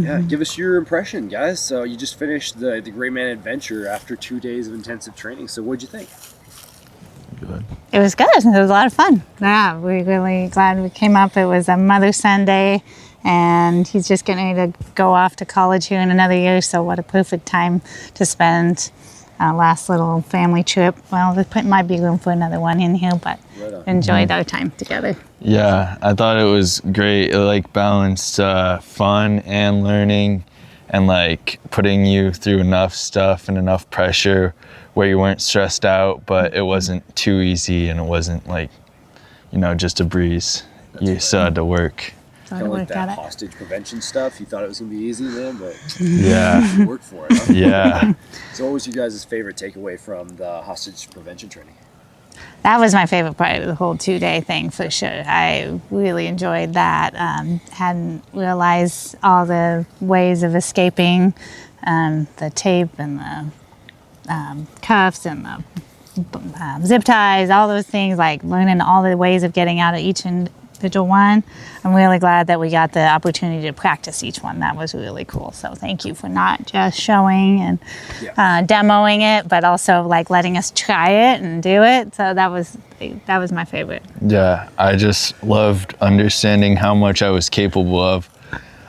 Yeah, give us your impression, guys. So you just finished the Gray Man Adventure after 2 days of intensive training. So what'd you think? Good. It was good. It was a lot of fun. Yeah, we're really glad we came up. It was a Mother's Sunday, and he's just getting ready to go off to college here in another year, so what a perfect time to spend last little family trip. Well, there might be room for another one in here, but enjoyed our time together. Yeah, I thought it was great. It like balanced fun and learning, and like putting you through enough stuff and enough pressure where you weren't stressed out, but it wasn't too easy, and it wasn't like, you know, just a breeze. You still had to work. Kind of like that hostage prevention stuff. You thought it was going to be easy, man, but yeah, you worked for it. Huh? Yeah. So what was you guys' favorite takeaway from the hostage prevention training? That was my favorite part of the whole 2-day thing, for sure. I really enjoyed that. Hadn't realized all the ways of escaping, the tape and the cuffs and the zip ties, all those things, like learning all the ways of getting out of each individual one. I'm really glad that we got the opportunity to practice each one. That was really cool. So thank you for not just showing and demoing it, but also like letting us try it and do it. So that was my favorite. Yeah, I just loved understanding how much I was capable of.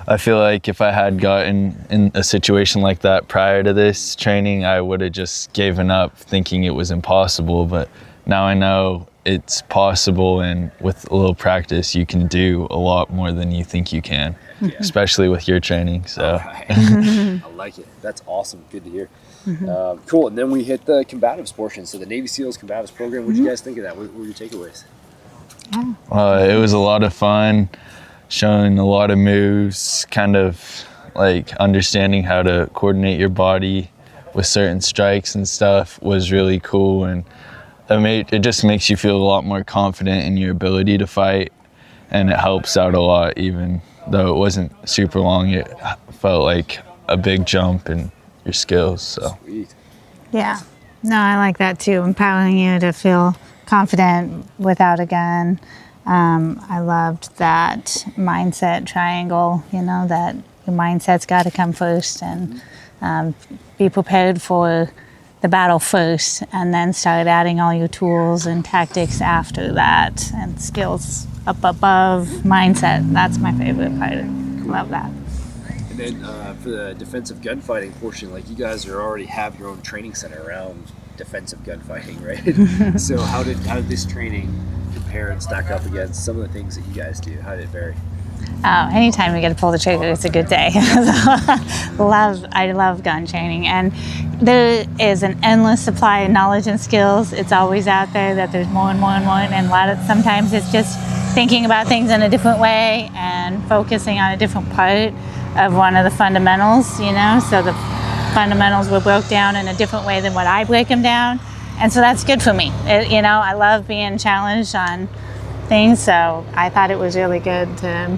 I feel like if I had gotten in a situation like that prior to this training, I would have just given up thinking it was impossible. But now I know it's possible, and with a little practice, you can do a lot more than you think you can, especially with your training. So I like it. That's awesome. Good to hear. Cool. And then we hit the combatives portion. So the Navy SEALs combatives program. What did you guys think of that? What were your takeaways? It was a lot of fun, showing a lot of moves, kind of like understanding how to coordinate your body with certain strikes and stuff was really cool, and it just makes you feel a lot more confident in your ability to fight, and it helps out a lot. Even though it wasn't super long, it felt like a big jump in your skills. So Sweet. Yeah, no, I like that too, empowering you to feel confident without a gun. I loved that mindset triangle, you know, that your mindset's got to come first, and be prepared for the battle first, and then start adding all your tools and tactics after that, and skills up above mindset. That's my favorite part. Love that. And then for the defensive gunfighting portion, like you guys already have your own training center around defensive gunfighting, right? So how did this training compare and stack up against some of the things that you guys do? How did it vary? Anytime we get to pull the trigger, it's a good day. I love gun training, and there is an endless supply of knowledge and skills. It's always out there that there's more and more and more, and sometimes it's just thinking about things in a different way and focusing on a different part of one of the fundamentals, you know, so the fundamentals were broke down in a different way than what I break them down, and so that's good for me. I love being challenged on things, so I thought it was really good to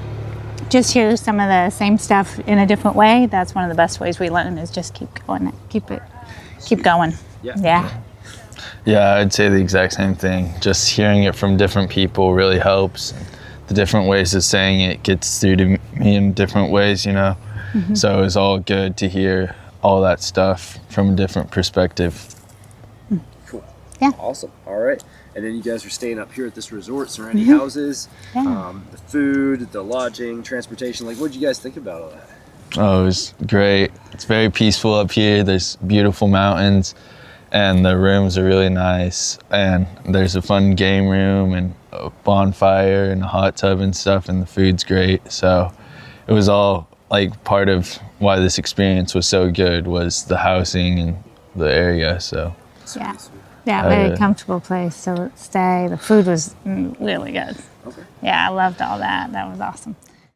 just hear some of the same stuff in a different way. That's one of the best ways we learn, is just keep going. Yeah, I'd say the exact same thing. Just hearing it from different people really helps. The different ways of saying it gets through to me in different ways, you know. So it was all good to hear all that stuff from a different perspective. Cool. Yeah. Awesome. All right. And then you guys are staying up here at this resort, surrounding houses, the food, the lodging, transportation. Like, what did you guys think about all that? Oh, it was great. It's very peaceful up here. There's beautiful mountains, and the rooms are really nice. And there's a fun game room and a bonfire and a hot tub and stuff, and the food's great. So it was all like part of why this experience was so good, was the housing and the area. So Yeah, very comfortable place to stay. The food was really good. Okay. Yeah, I loved all that. That was awesome.